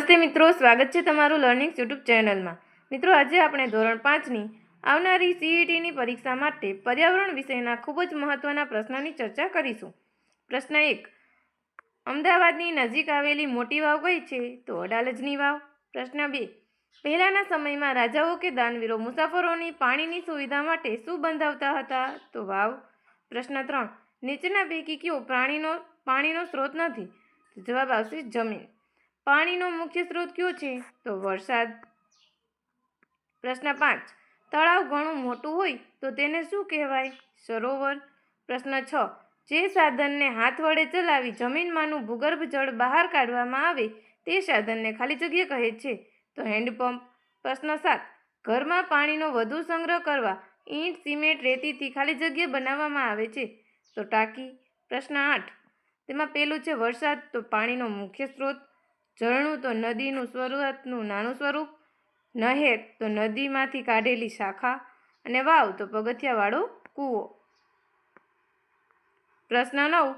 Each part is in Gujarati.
નમસ્તે મિત્રો, સ્વાગત છે તમારું લર્નિંગ્સ યુટ્યુબ ચેનલમાં। મિત્રો, આજે આપણે ધોરણ 5ની આવનારી સીઈટીની પરીક્ષા માટે પર્યાવરણ વિષયના ખૂબ જ મહત્વના પ્રશ્નની ચર્ચા કરીશું। પ્રશ્ન 1, અમદાવાદની નજીક આવેલી મોટી વાવ કઈ છે? તો અડાલજની વાવ। પ્રશ્ન 2, પહેલાના સમયમાં રાજાઓ કે દાનવીરો મુસાફરોની પાણીની સુવિધા માટે શું બંધાવતા હતા? તો વાવ। પ્રશ્ન 3, નીચેના પૈકી કયો પાણીનો સ્ત્રોત નથી? તો જવાબ આવશે જમીન। પાણીનો મુખ્ય સ્ત્રોત કયો છે? તો વરસાદ। પ્રશ્ન 5, તળાવ ઘણું મોટું હોય તો તેને શું કહેવાય? સરોવર। પ્રશ્ન 6, જે સાધનને હાથ વડે ચલાવી જમીનમાંનું ભૂગર્ભ જળ બહાર કાઢવામાં આવે તે સાધનને ખાલી જગ્યા કહે છે? તો હેન્ડપંપ। પ્રશ્ન 7, ઘરમાં પાણીનો વધુ સંગ્રહ કરવા ઈંટ, સિમેન્ટ, રેતીથી ખાલી જગ્યા બનાવવામાં આવે છે? તો ટાંકી। પ્રશ્ન 8, તેમાં પહેલું છે વરસાદ, તો પાણીનો મુખ્ય સ્ત્રોત, ઝરણું તો નદીનું શરૂઆતનું નાનું સ્વરૂપ, નહેર તો નદીમાંથી કાઢેલી શાખા, અને વાવ તો પગથિયાવાળો કૂવો। પ્રશ્ન 9,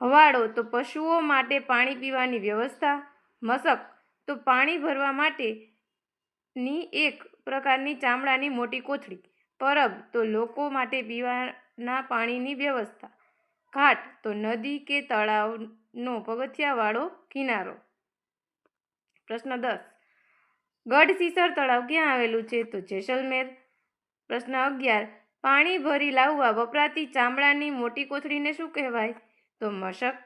હવાડો તો પશુઓ માટે પાણી પીવાની વ્યવસ્થા, મશક તો પાણી ભરવા માટેની એક પ્રકારની ચામડાની મોટી કોથળી, પરબ તો લોકો માટે પીવાના પાણીની વ્યવસ્થા, ઘાટ તો નદી કે તળાવનો પગથિયાવાળો કિનારો। પ્રશ્ન 10, ગઢસીસર તળાવ ક્યાં આવેલું છે? તો જેસલમેર। પ્રશ્ન 11, પાણી ભરી લાવવા વપરાતી ચામડાની મોટી કોથળીને શું કહેવાય? તો મશક।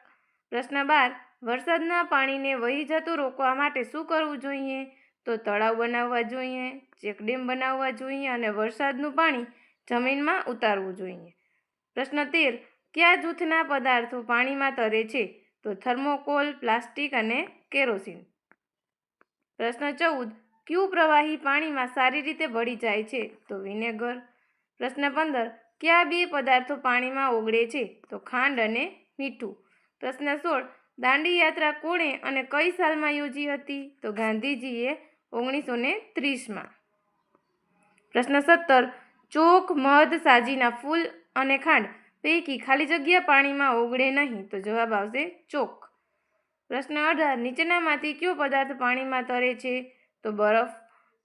પ્રશ્ન 12, વરસાદના પાણીને વહી જતું રોકવા માટે શું કરવું જોઈએ? તો તળાવ બનાવવા જોઈએ, ચેકડેમ બનાવવા જોઈએ અને વરસાદનું પાણી જમીનમાં ઉતારવું જોઈએ। પ્રશ્ન 13, કયા જૂથના પદાર્થો પાણીમાં તરે છે? તો થર્મોકોલ, પ્લાસ્ટિક અને કેરોસીન। પ્રશ્ન 14, કયું પ્રવાહી પાણીમાં સારી રીતે ભળી જાય છે? તો વિનેગર। પ્રશ્ન 15, કયા બે પદાર્થો પાણીમાં ઓગળે છે? તો ખાંડ અને મીઠું। પ્રશ્ન 16, દાંડી યાત્રા કોણે અને કઈ સાલમાં યોજી હતી? તો ગાંધીજીએ 1930માં। પ્રશ્ન 17, ચોક, મધ, સાજીના ફૂલ અને ખાંડ પૈકી ખાલી જગ્યા પાણીમાં ઓગળે નહીં? તો જવાબ આવશે ચોક। પ્રશ્ન 18, નીચેનામાંથી કયો પદાર્થ પાણીમાં તરે છે? તો બરફ।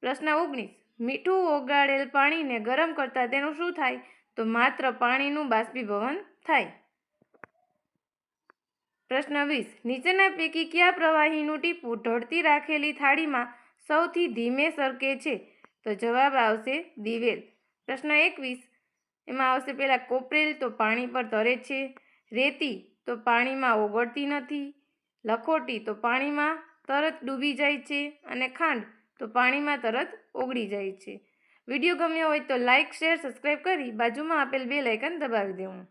પ્રશ્ન 19, મીઠું ઓગાળેલ પાણીને ગરમ કરતા તેનું શું થાય? તો માત્ર પાણીનું બાષ્પીભવન થાય। પ્રશ્ન 20, નીચેના પૈકી કયા પ્રવાહીનું ટીપું ઢળતી રાખેલી થાળીમાં સૌથી ધીમે સરકે છે? તો જવાબ આવશે દિવેલ। પ્રશ્ન 21, એમાં આવશે પહેલા કોપરેલ તો પાણી પર તરે છે, રેતી તો પાણીમાં ઓગળતી નથી, લખોટી તો પાણીમાં તરત ડૂબી જાય છે અને ખાંડ તો પાણીમાં તરત ઓગળી જાય છે। વિડીયો ગમ્યો હોય તો લાઇક, શેર, સબસ્ક્રાઈબ કરી બાજુમાં આપેલ બેલ આઇકન દબાવી દેવું।